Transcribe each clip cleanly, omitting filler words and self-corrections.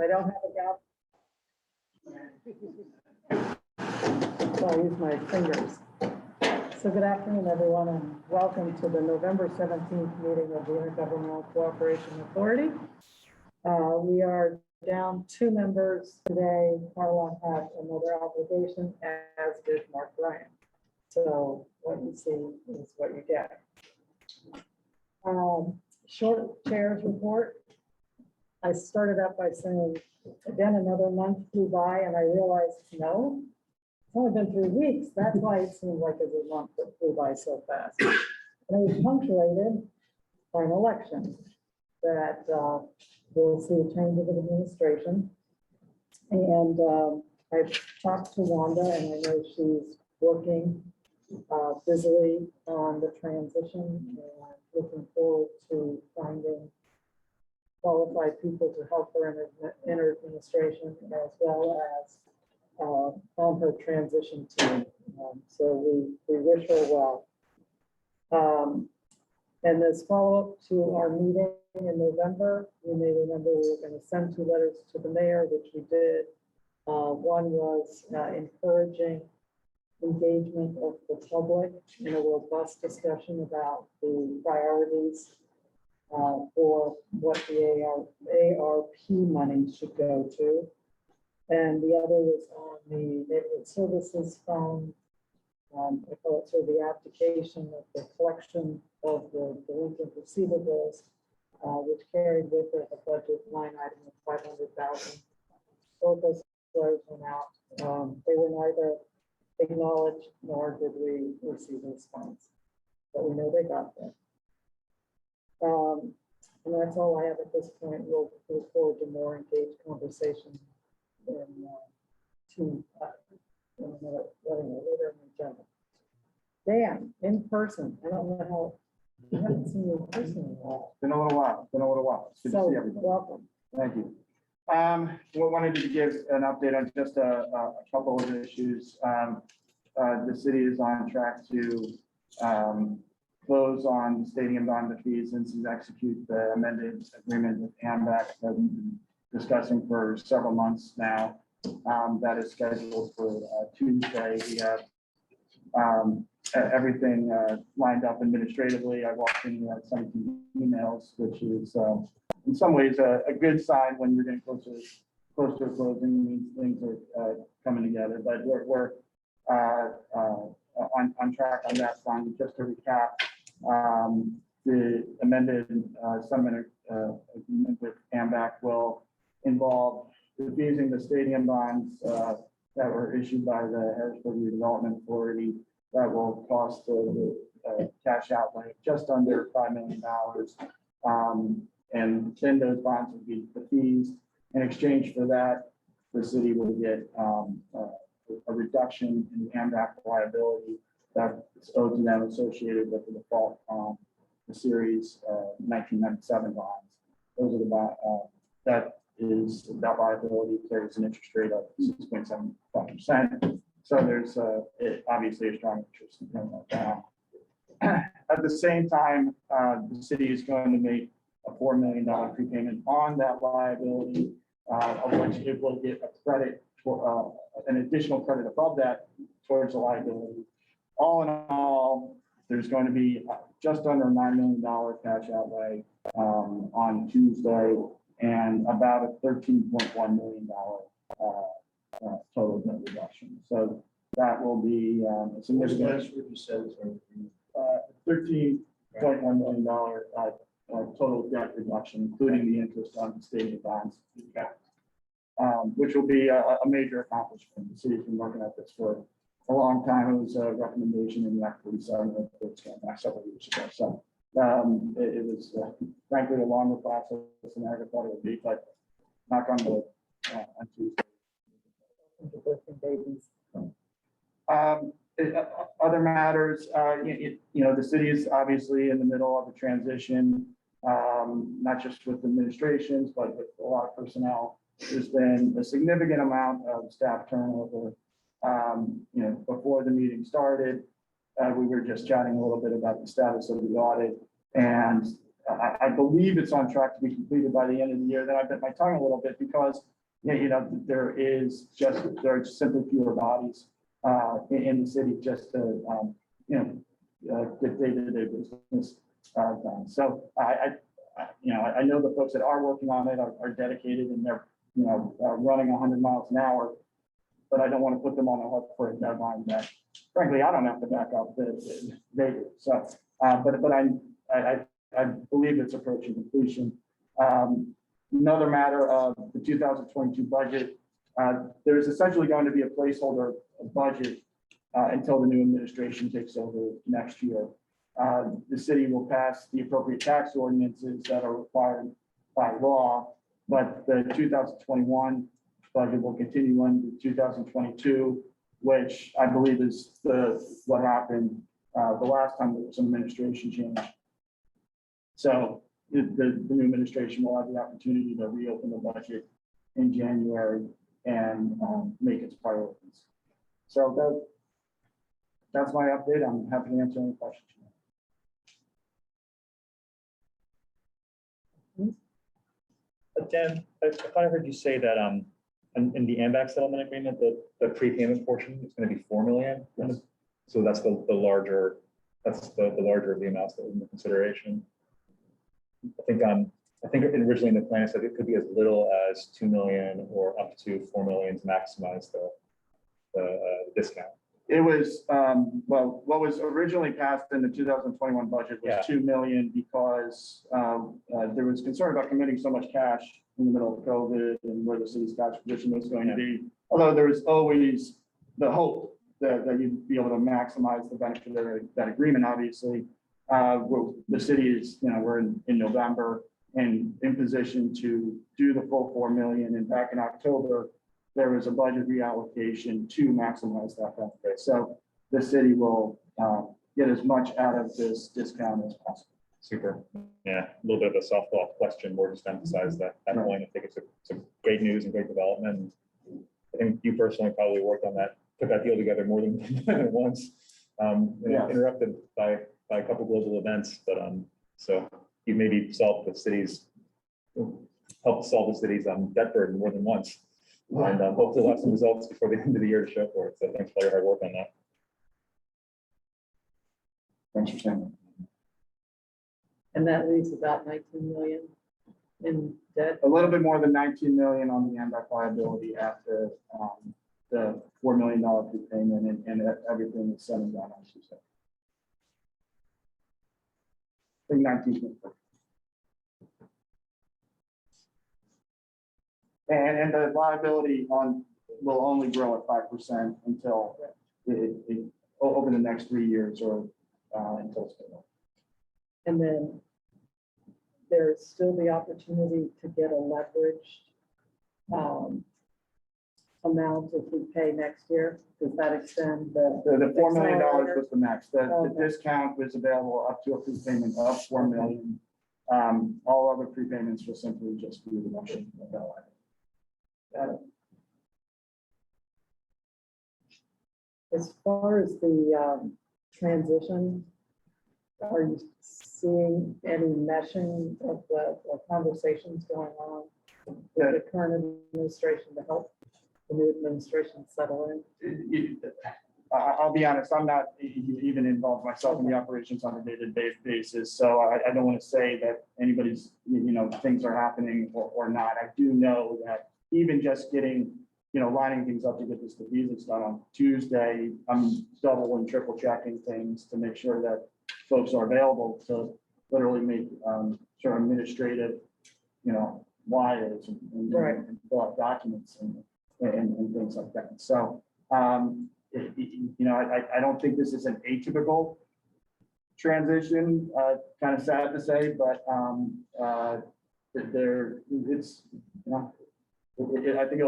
I don't have a gavel. So I'll use my fingers. So good afternoon, everyone, and welcome to the November 17th meeting of the Intergovernmental Cooperation Authority. We are down 2 members today. Carla had another obligation, as did Mark Ryan. So what you see is what you get. Short chair's report. I started out by saying, again, another month flew by, and I realized, no, it's only been 3 weeks. That's why it seemed like it was a month that flew by so fast. And it was punctuated by an election that we'll see a change of administration. And I've talked to Wanda, and I know she's working busily on the transition and looking forward to finding qualified people to help her in her administration, as well as on her transition team. So we wish her well. And this follow-up to our meeting in November, you may remember we were going to send 2 letters to the mayor, which we did. One was encouraging engagement of the public in a robust discussion about the priorities for what the ARP money should go to. And the other was on the neighborhood services fund. I call it sort of the application of the collection of the delinquent receivables, which carried with it a budget line item of 500,000. Both those letters went out. They were neither acknowledged nor did we receive a response, but we know they got there. And that's all I have at this point. We'll look forward to more engaged conversation in later in the agenda. Dan, in person. I don't know how we haven't seen you in person in a while. Been a little while. It's good to see everybody. Welcome. Thank you. We wanted to give an update on just a couple of issues. The city is on track to close on stadium bond fees and to execute the amended agreement with AMVAC that we've been discussing for several months now. That is scheduled for Tuesday. We have everything lined up administratively. I walked in, we had 17 emails, which is in some ways a good sign when you're getting close to closing. Means things are coming together, but we're on track on that front. Just to recap, the amended settlement agreement with AMVAC will involve refusing the stadium bonds that were issued by the Harrisburg Redevelopment Authority. That will cost the cash outlay just under $5 million. And then those bonds will be the fees. In exchange for that, the city will get a reduction in the AMVAC liability that's owed to them associated with the default on the series 1997 bonds. Those are the that liability carries an interest rate of 6.75%. So there's obviously a strong interest in paying that down. At the same time, the city is going to make a $4 million prepayment on that liability, of which it will get a credit for an additional credit above that towards the liability. All in all, there's going to be just under $9 million cash outlay on Tuesday, and about a $13.1 million total debt reduction. So that will be a significant. $13.1 million total debt reduction, including the interest on the stadium bonds, which will be a major accomplishment. The city's been working at this for a long time. It was a recommendation in the Act 47 reports back several years ago. So it was frankly a longer process than I ever thought it would be, but knock on wood on Tuesday. Other matters, the city is obviously in the middle of a transition, not just with administrations, but with a lot of personnel. There's been a significant amount of staff turnover. Before the meeting started, we were just chatting a little bit about the status of the audit, and I believe it's on track to be completed by the end of the year. Then I bit my tongue a little bit because, there are simply fewer bodies in the city just to, get day-to-day business done. So I know the folks that are working on it are dedicated and they're, running 100 miles an hour, but I don't want to put them on a hook for a deadline that frankly, I don't have to back up they do. So, but I believe it's approaching completion. Another matter of the 2022 budget, there's essentially going to be a placeholder budget until the new administration takes over next year. The city will pass the appropriate tax ordinances that are required by law, but the 2021 budget will continue into 2022, which I believe is what happened the last time there was an administration change. So the new administration will have the opportunity to reopen the budget in January and make its priorities. So that's my update. I'm happy to answer any questions. Dan, I thought I heard you say that in the AMBAC settlement agreement, the prepayment portion is going to be $4 million. Yes. So that's the larger, the larger of the amounts that was in the consideration. I think originally in the plan it said it could be as little as $2 million or up to $4 million to maximize the discount. It was, well, what was originally passed in the 2021 budget was $2 million because there was concern about committing so much cash in the middle of COVID and where the city's cash position was going to be. Although there was always the hope that you'd be able to maximize the benefit of that agreement, obviously. The city is, we're in November and in position to do the full $4 million. And back in October, there was a budget reallocation to maximize that benefit. So the city will get as much out of this discount as possible. Super. Yeah, a little bit of a softball question, more just to emphasize that point. I think it's a great news and great development. I think you personally probably worked on that, put that deal together more than once. Interrupted by a couple global events, but so you maybe helped solve the city's debt burden more than once. And hopefully we'll have some results before the end of the year to show for it. So thanks for your hard work on that. Thanks for saying that. And that leaves about 19 million in debt. A little bit more than 19 million on the AMBAC liability after the $4 million prepayment and everything is settled down, I should say. I think 19. And the liability will only grow at 5% until over the next 3 years or until it's paid off. And then there's still the opportunity to get a leveraged amount if we pay next year. Does that extend the $4 million was the max. The Okay. discount was available up to a prepayment of $4 million. All other prepayments will simply just be a reduction of that liability. Got it. As far as the transition, are you seeing any meshing of the conversations going on with the current administration to help the new administration settle in? I'll be honest, I'm not even involved myself in the operations on a day-to-day basis, so I don't want to say that anybody's, things are happening or not. I do know that even just getting, lining things up to get this visas done on Tuesday, I'm double and triple checking things to make sure that folks are available to literally make sort of administrative, wires and fill out documents and things like that. So, I don't think this is an atypical transition, kind of sad to say, but I think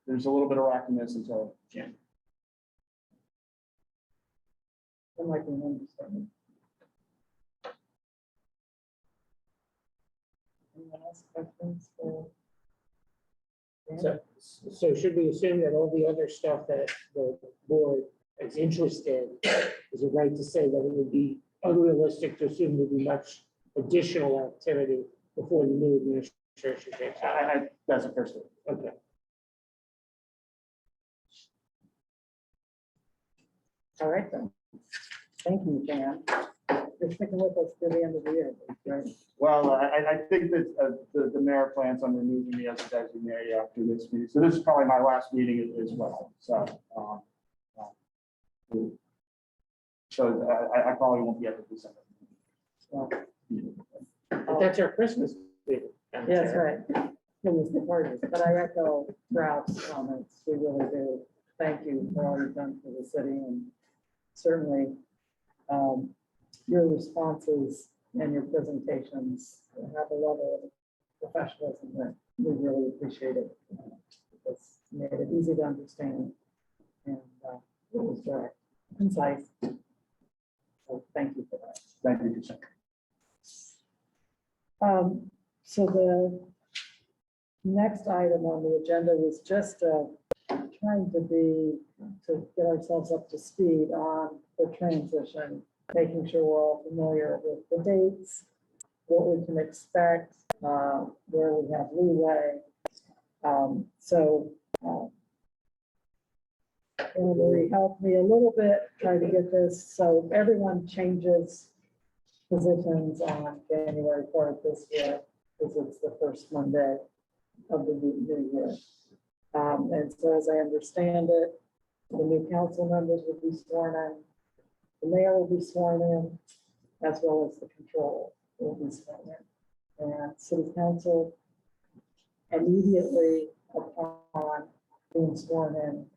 there's a little bit of rockiness until January. I'm like, understanding. Anyone else questions for? So should we assume that all the other stuff that the board is interested in, is it right to say that it would be unrealistic to assume there'd be much additional activity before the new administration takes over. That's the first thing. Okay. All right then. Thank you, Dan. You're sticking with us to the end of the year. That's great. Well, I think that the mayor plans on removing me as a designee after this meeting. So this is probably my last meeting as well. So, I probably won't be at the December. Well, But that's our Christmas meeting. Yes, right. It was the parties, but I echo Ralph's comments. We really do. Thank you for all you've done for the city, and certainly your responses and your presentations have a level of professionalism that we really appreciate it. It's made it easy to understand, and it was direct, concise. So thank you for that. Thank you, Kusum. So the next item on the agenda was just trying to get ourselves up to speed on the transition, making sure we're all familiar with the dates, what we can expect, where we have leeway. Anna Marie helped me a little bit, try to get this, so everyone changes positions on January 4th this year, because it's the first Monday of the new year. And so as I understand it, the new council members will be sworn in, the mayor will be sworn in, as well as the controller will be sworn in. And city council immediately upon being sworn in,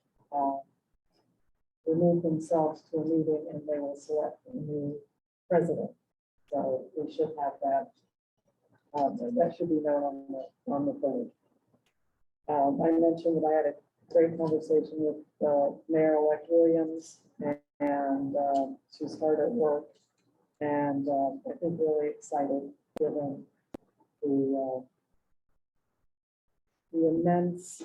remove themselves to a meeting and they will select a new president. So we should have that. That should be known on the board. I mentioned that I had a great conversation with Mayor-elect Williams, and she's hard at work, and I think really excited given the immense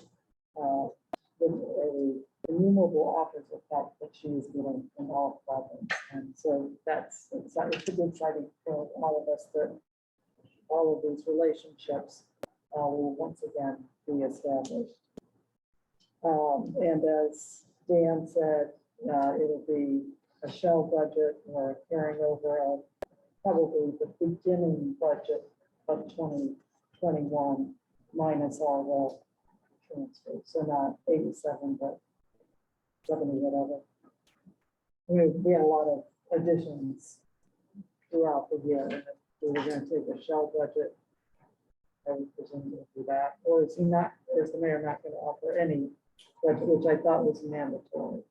the innumerable offers of help that she is getting from all provinces. And so that's exciting. It should be exciting for all of us that all of these relationships will once again be established. And as Dan said, it'll be a shell budget or a carrying over of probably the beginning budget of 2021 minus all the transfers. So not 87, but 70, whatever. We had a lot of additions throughout the year. And we were going to take a shell budget. I would presume to do that. Or is he not, or is the mayor not going to offer any budget, which I thought was mandatory?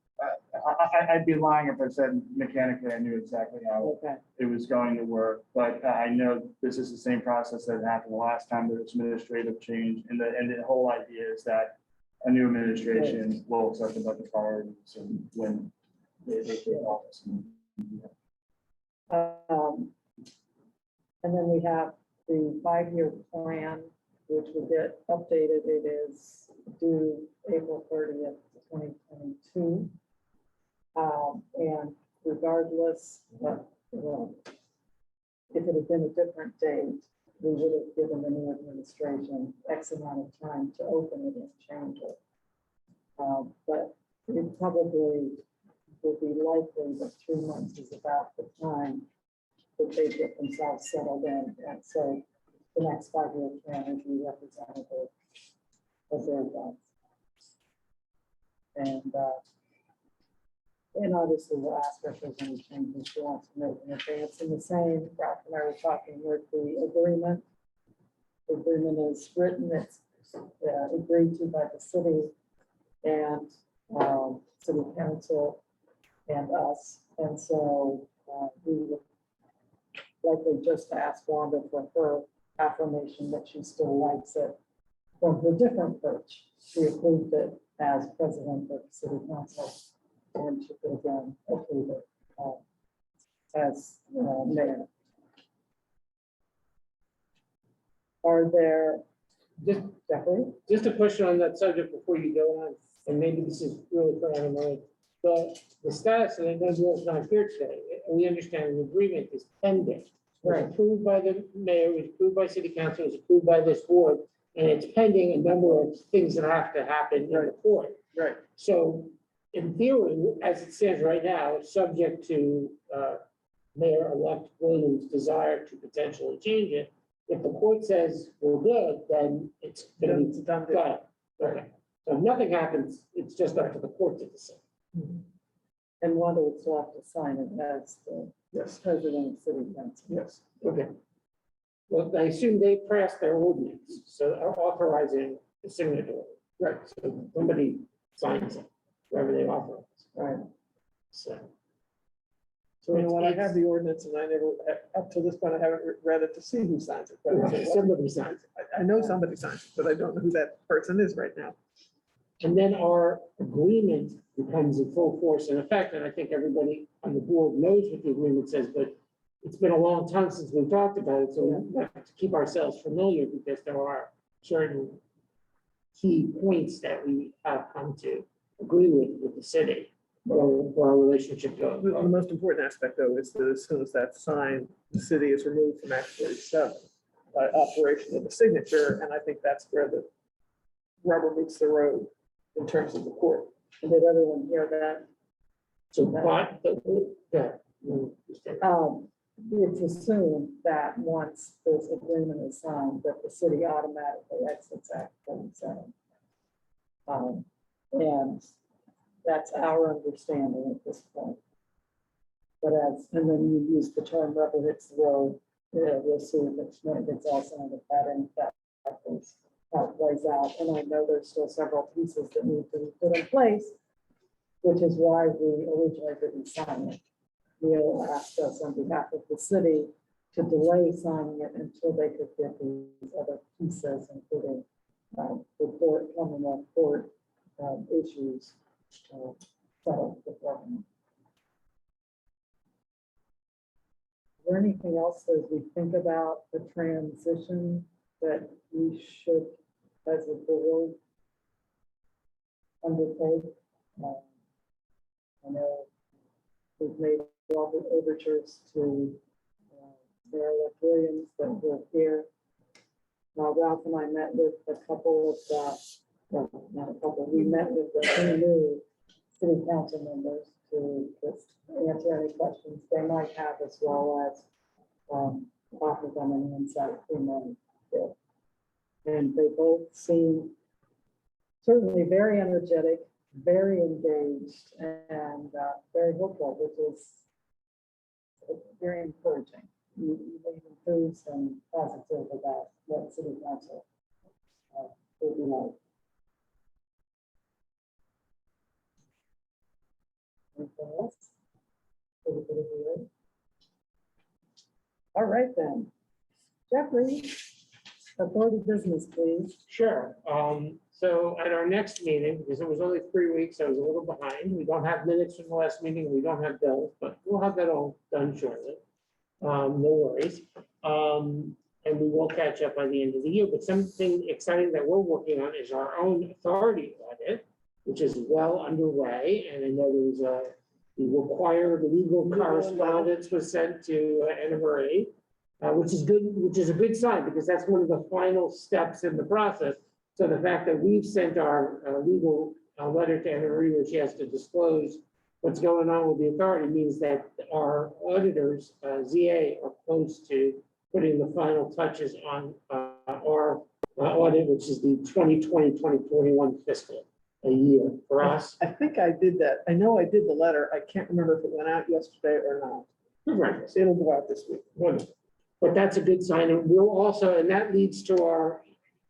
I'd be lying if I said mechanically I knew exactly how Okay. it was going to work, but I know this is the same process that happened the last time there was administrative change, and the whole idea is that a new administration will set the budget priorities and when they take office. And then we have the 5-year plan, which will get updated. It is due April 30th, 2022. And regardless, well, if it had been a different date, we would have given the new administration X amount of time to open it and change it. But it probably would be likely that 3 months is about the time that they get themselves settled in. And so the next 5-year plan will be representative of their thoughts. And obviously we'll ask her if there's any changes she wants to make in advance. In the same, Ralph and I were talking with the agreement. The agreement is written, it's agreed to by the city and city council and us. And so we would likely just ask Wanda for her affirmation that she still likes it from her different perch. She approved it as president of the city council, and she could again approve it as mayor. Are there, Jeffrey? Just a question on that subject before you go on, and maybe this is really for Anna Marie. The status, and I know Bill's not here today, and we understand the agreement is pending. was Right. approved by the mayor, was approved by city council, was approved by this board, and it's pending a number of things that have to happen in the court. Right. So in theory, as it stands right now, subject to Mayor-elect Williams' desire to potentially change it, if the court says we're good, then it's gonna be done. done. Okay, so if nothing happens, it's just up to the court to decide. And Wanda would still have to sign it as the Yes, president of city council. yes. Okay. Well, I assume they passed their ordinance, so authorizing the signature. Right. So somebody signs it, whoever they authorize. Right. So. You know, when I it's- have the ordinance and I never, up to this point, I haven't read it to see who signs it. But Somebody signs it. I know somebody signs it, but I don't know who that person is right now. And then our agreement becomes in full force and effect, and I think everybody on the board knows what the agreement says, but it's been a long time since we've talked about it, so we have to keep ourselves familiar because there are certain key points that we have come to agree with the city for our relationship going The forward. most important aspect, though, is that as soon as that's signed, the city is removed from Act 47 by operation of the signature, and I think that's where the rubber meets the road in terms of the court. And did everyone hear that? So, but, yeah. It's assumed that once this agreement is signed, that the city automatically exits Act 47. And that's our understanding at this point. But and then you use the term rubber hits the road, we'll see if it's all signed, if that in fact happens, how it plays out. And I know there's still several pieces that need to be put in place, which is why we originally didn't sign it. Neil asked us on behalf of the city to delay signing it until they could get these other pieces, including report, coming court issues settled before. Is there anything else as we think about the transition that we should, as a board, undertake? I know we've made all the overtures to Mayor-elect Williams that were here. Ralph and I met with a couple of, well, not a couple, we met with the new city council members to just answer any questions they might have, as well as offer them any insight they might give. And they both seem certainly very energetic, very engaged, and very hopeful, which is very encouraging. You enthused and positive about what city council will be like. Anything else? Everybody good? All right then. Jeffrey, authority business, please. Sure. So at our next meeting, because it was only 3 weeks, I was a little behind. We don't have minutes from the last meeting. We don't have bills, but we'll have that all done shortly. No worries. And we will catch up by the end of the year. But something exciting that we're working on is our own authority audit, which is well underway. And I know there was the required legal correspondence was sent to NMRA, which is good, which is a good sign because that's one of the final steps in the process. So the fact that we've sent our legal letter to NMRA, where she has to disclose what's going on with the authority, means that our auditors, ZA, are close to putting the final touches on our audit, which is the 2020-2021 fiscal year for us. I think I did that. I know I did the letter. I can't remember if it went out yesterday or not. Right. It'll go out this week. Wonderful. But that's a good sign. And we'll also, and that leads to our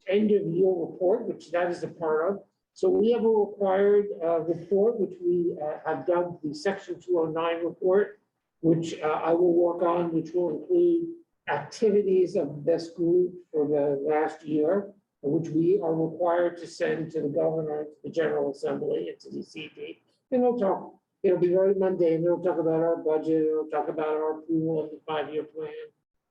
end of year report, which that is a part of. So we have a required report, which we have dubbed the Section 209 report, which I will work on, which will include activities of this group for the last year, which we are required to send to the governor, to the General Assembly, and to the CD. And it'll be very mundane. It'll talk about our budget, it'll talk about our approval of the 5-year plan,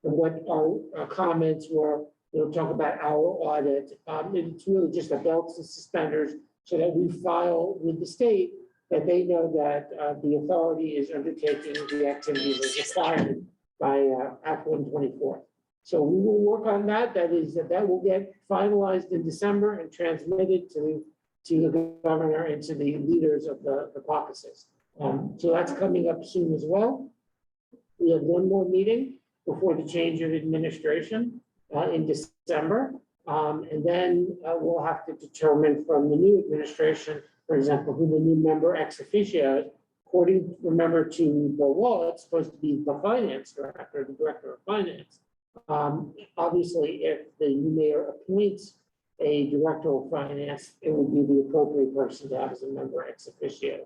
and what our comments were. It'll talk about our audit. It's really just a belts and suspenders so that we file with the state that they know that the authority is undertaking the activities as required by Act 124. So we will work on that. That will get finalized in December and transmitted to the governor and to the leaders of the caucuses. So that's coming up soon as well. We have one more meeting before the change of administration in December. And then we'll have to determine from the new administration, for example, who the new member ex officio is. According, remember, to the law, it's supposed to be the finance director, the director of finance. Obviously, if the new mayor appoints a director of finance, it would be the appropriate person to have as a member ex officio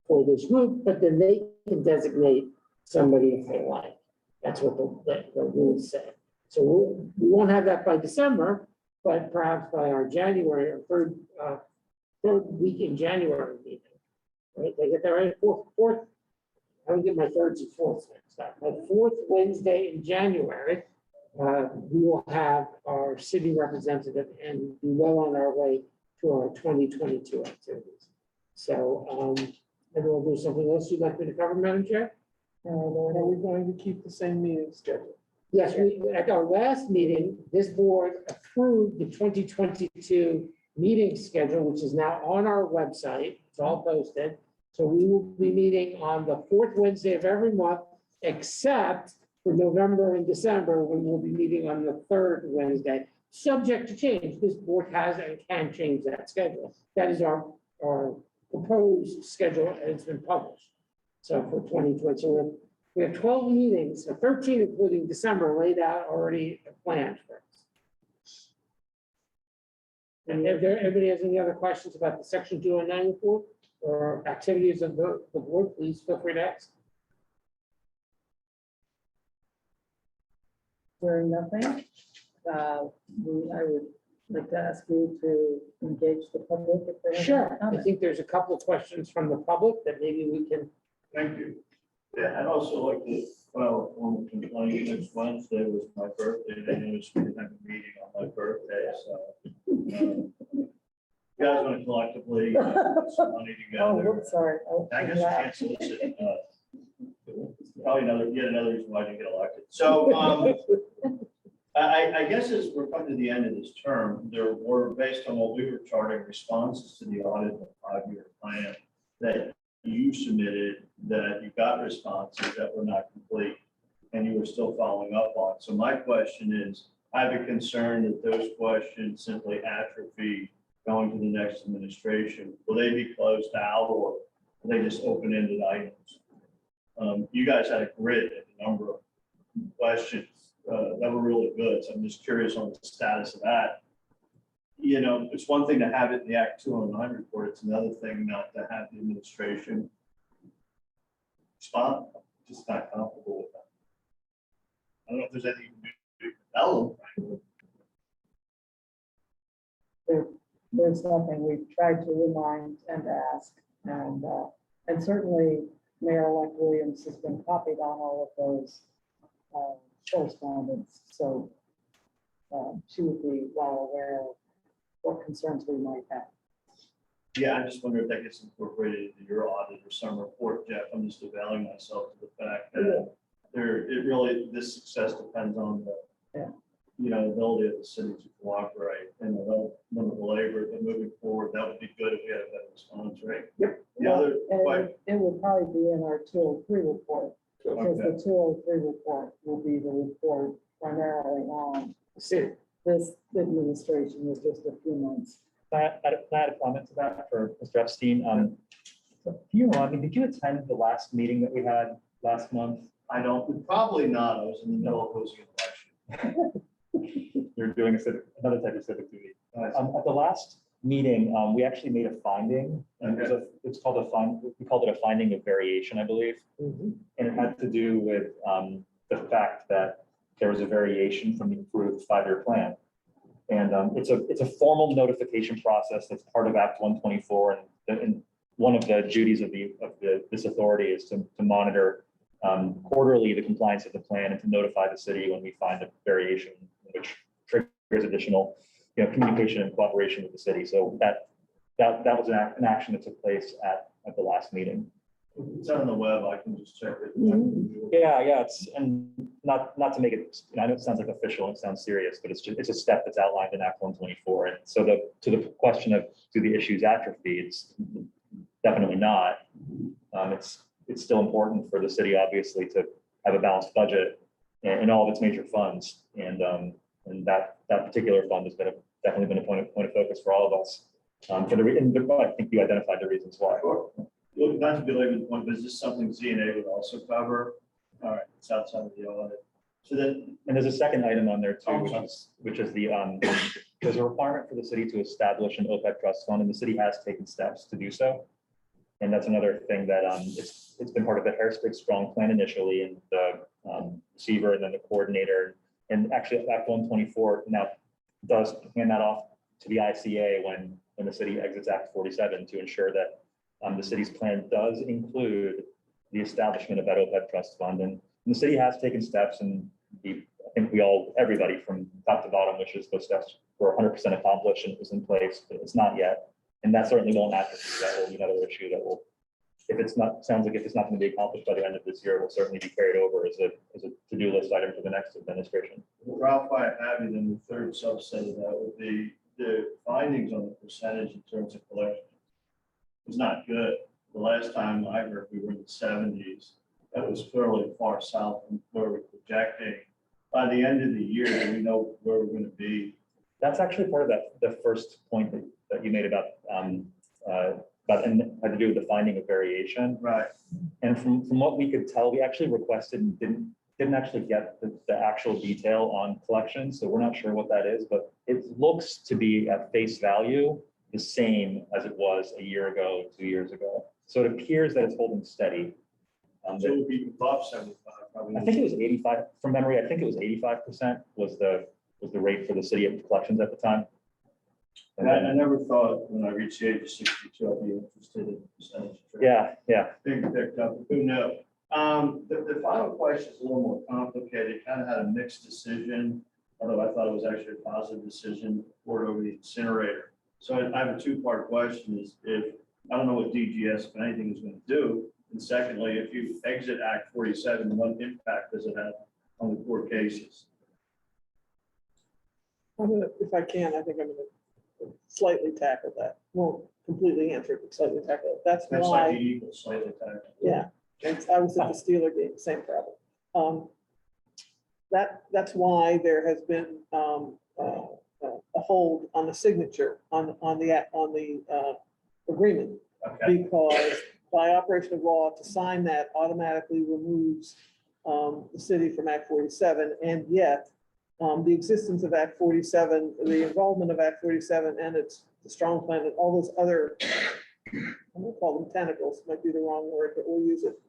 for this group, but then they can designate somebody if they like. That's what the rules say. So we won't have that by December, but perhaps by our January or third week in January meeting. Right, they get that right, fourth, I don't get my thirds and fourths mixed up. The fourth Wednesday in January, we will have our city representative and be well on our way to our 2022 activities. So, and will there something else you'd like me to cover, Madam Chair? Are we going to keep the same meeting schedule? Yes, at our last meeting, this board approved the 2022 meeting schedule, which is now on our website. It's all posted. So we will be meeting on the fourth Wednesday of every month, except for November and December, when we'll be meeting on the third Wednesday, subject to change. This board has and can change that schedule. That is our proposed schedule, and it's been published. So for 2020, so we have 12 meetings, 13 including December, laid out already planned for us. And if anybody has any other questions about the Section 209 report or activities of the board, please feel free to ask. Hearing nothing, I would like to ask you to engage the public if they have Sure, I comments. think there's a couple of questions from the public that maybe we can. Thank you. Yeah, I'd also like to file a formal complaint. Next Wednesday was my birthday. They noticed we didn't have a meeting on my birthday, so. You guys want to collectively put some money Oh, together. whoops, sorry. Oh, I guess you yeah. can't solicit. Probably yet another reason why I didn't get elected. So I guess as we're coming to the end of this term, there were, based on what we were charting, responses to the audit of 5-year plan that you submitted, that you got responses that were not complete and you were still following up on. So my question is, I have a concern that those questions simply atrophy going to the next administration. Will they be closed out or are they just open-ended items? You guys had a grid of a number of questions that were really good. So I'm just curious on the status of that. You know, it's one thing to have it in the Act 209 report. It's another thing not to have the administration respond. Just not comfortable with that. I don't know if there's anything you can do to tell them. There's nothing. We've tried to remind and ask, and certainly Mayor-elect Williams has been copied on all of those correspondence. So she would be well aware of what concerns we might have. Yeah, I just wonder if that gets incorporated into your audit or some report, Jeff. I'm just availing myself to the fact that this success depends on the, you know, ability of the city to cooperate, and I don't want to belabor it, but moving forward, that would be good if we had a better response rate. Yep. The other, And it would probably be in our 203 report, because okay, the 203 report will be the report primarily on See, this administration with just a few months. I had a comment to that for Mr. Epstein. Can you remind me, did you attend the last meeting that we had last month? I don't, probably not. I was in the middle of hosting an election. You're doing another type of civic duty. At the last meeting, we actually made a finding, and it's called we called it a finding of variation, I believe. mhm. And it had to do with the fact that there was a variation from the approved 5-year plan. And it's a formal notification process that's part of Act 124. And one of the duties of this authority is to monitor quarterly the compliance of the plan and to notify the city when we find a variation which triggers additional, communication and cooperation with the city. So that was an action that took place at the last meeting. It's on the web, I can just check it. Yeah, it's, and not to make it, I know it sounds like official, it sounds serious, but it's a step that's outlined in Act 124. And so to the question of, do the issues atrophy, it's definitely not. It's still important for the city, obviously, to have a balanced budget in all of its major funds. And that particular fund has definitely been a point of focus for all of us. I think you identified the reasons why. Sure. Look, not to belabor the point, but is this something ZNA would also cover? All right, it's outside of the audit. So then, And there's a second item on there too, Oh, which is the, there's a requirement for the city to establish an OPEB trust fund, and the city has taken steps to do so. And that's another thing that it's been part of the Harrisburg Strong Plan initially, and the receiver and then the coordinator. And actually Act 124 now does hand that off to the ICA when the city exits Act 47 to ensure that the city's plan does include the establishment of that OPEB trust fund. And the city has taken steps, and I think everybody from top to bottom wishes those steps were 100% accomplished and it was in place, but it's not yet. And that certainly won't atrophy. That will be another issue that will, sounds like if it's not going to be accomplished by the end of this year, it will certainly be carried over as a to-do list item for the next administration. Ralph, I have you, then the third subset of that would be the findings on the percentage in terms of collection. Was not good. The last time I heard, we were in the 70s. That was clearly far south from where we're projecting. By the end of the year, do we know where we're going to be? That's actually part of the first point that you made about and had to do with the finding of variation. Right. And from what we could tell, we actually requested and didn't actually get the actual detail on collections. So we're not sure what that is, but it looks to be at face value the same as it was a year ago, 2 years ago. So it appears that it's holding steady. So it would be above 75, probably. I think it was 85 from memory. I think it was 85% was the rate for the city of collections at the time. And I then, never thought when I reached the age of 62, I'd be interested in percentage. yeah. Things picked up, who knows? The final question is a little more complicated. It kind of had a mixed decision, although I thought it was actually a positive decision for over the incinerator. So I have a two-part question is I don't know what DGS, if anything, is going to do. And secondly, if you exit Act 47, what impact does it have on the court cases? If I can, I think I'm gonna slightly tackle that. Won't completely answer it, but slightly tackle it. That's That's like the why, Eagles, slightly tighter. yeah, I was at the Steeler game, same problem. That's why there has been a hold on the signature on the agreement, Okay, because by operation of law, to sign that automatically removes the city from Act 47, and yet the existence of Act 47, the involvement of Act 47 and the strong plan and all those other, I'm gonna call them tentacles, might be the wrong word, but we'll use it,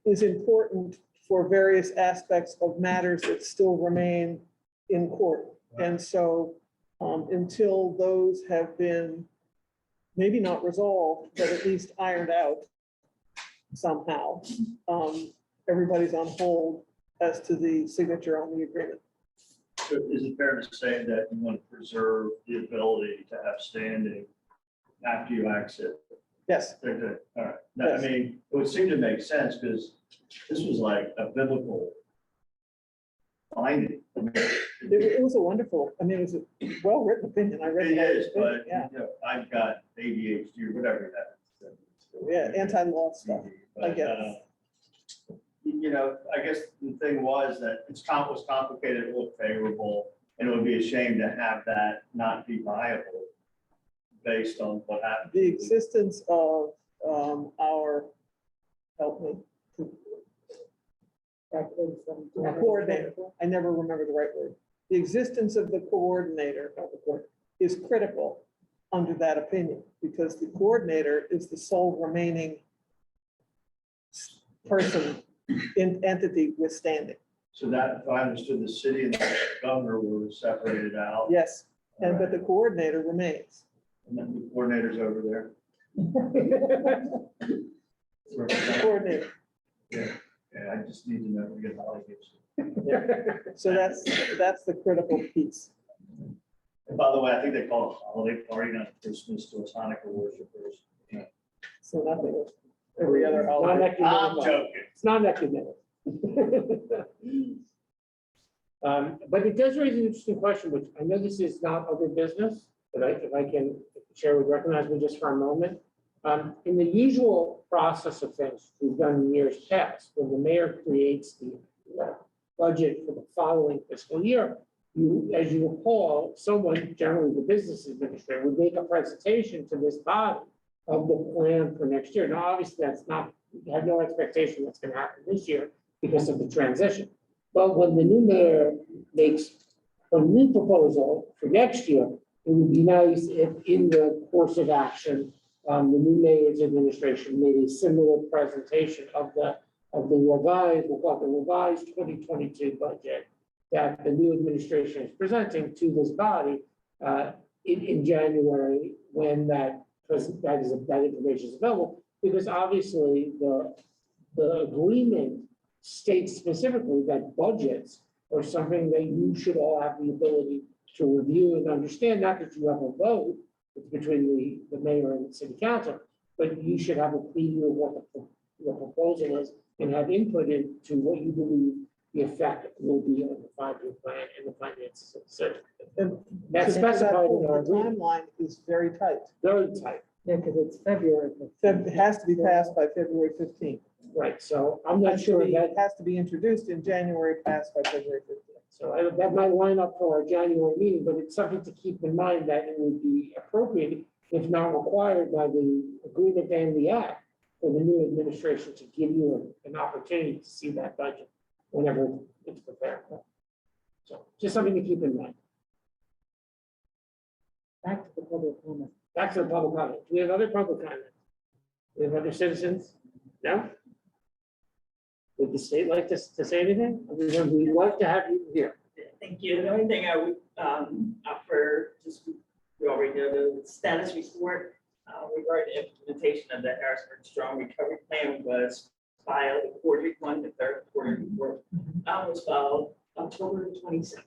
is important for various aspects of matters that still remain in court. And so until those have been maybe not resolved, but at least ironed out somehow, everybody's on hold as to the signature on the agreement. so is it fair to say that you want to preserve the ability to have standing after you exit? Yes, Okay, all right. Now, I mean, it would seem to make sense because this was like a biblical finding. I mean, it was a wonderful, I mean, it was a well-written opinion. I read It it. is, but Yeah, you know, I've got ADHD or whatever that. yeah, anti-law stuff. I But, get it. you know, I guess the thing was that was complicated, it looked favorable, and it would be a shame to have that not be viable based on what happened. The existence of our, help me, coordinator, I never remember the right word. The existence of the coordinator is critical under that opinion, because the coordinator is the sole remaining person in entity withstanding. So that, if I understood, the city and the governor were separated out. Yes, and but the coordinator remains. And then the coordinator's over there. Coordinator. Yeah, I just need to know where your knowledge is. So that's the critical piece. And by the way, I think they call it a holiday party, not Christmas to Hanukkah worshipers. So nothing. Every other holiday. I'm joking. It's not ecumenical. But it does raise an interesting question, which I know this is not other business, but if I can, if the chair would recognize me just for a moment. In the usual process of things we've done in years past, when the mayor creates the budget for the following fiscal year, as you recall, someone, generally the business administrator, would make a presentation to this body of the plan for next year. Now, obviously, that's not, we have no expectation that's going to happen this year because of the transition. But when the new mayor makes a new proposal for next year, it would be nice if in the course of action, the new mayor's administration made a similar presentation of the revised, we'll call it the revised 2022 budget that the new administration is presenting to this body in January when that information is available, because obviously the agreement states specifically that budgets are something that you should all have the ability to review and understand, not that you have a vote between the mayor and the city council, but you should have a preview of what the proposal is and have input into what you believe the effect will be on the 5-year plan and the finances of the city. And That's to that specified in point, our the agreement, timeline is very tight. very tight, Yeah, because it's February. It has to be passed by February 15th. right? So I'm not sure that, It has to be introduced in January, passed by February 15th. so that might line up for our January meeting, but it's something to keep in mind that it would be appropriate, if not required by the agreement and the act, for the new administration to give you an opportunity to see that budget whenever it's prepared. So just something to keep in mind. Back to the public comment. Back to the public comment. Do we have other public comment? Do we have other citizens? No? Would the state like to say anything? We'd love to have you here. Thank you. The only thing I would offer, just, we already know the status report regarding the implementation of the Harrisburg Strong Recovery Plan was filed, the quarter one, the third quarter report was filed October 27th.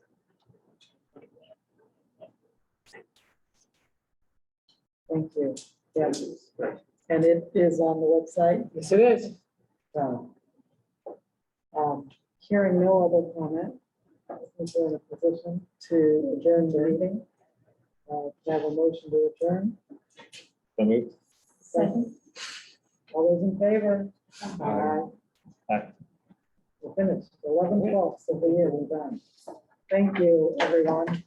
Thank you. Yes, and it is on the website. Yes, it is. So, hearing no other comment, is there in a position to adjourn the meeting? Can I have a motion to adjourn? So moved. Second. All those in favor? Aye. We're finished. 11/12 of the year, we're done. Thank you, everyone.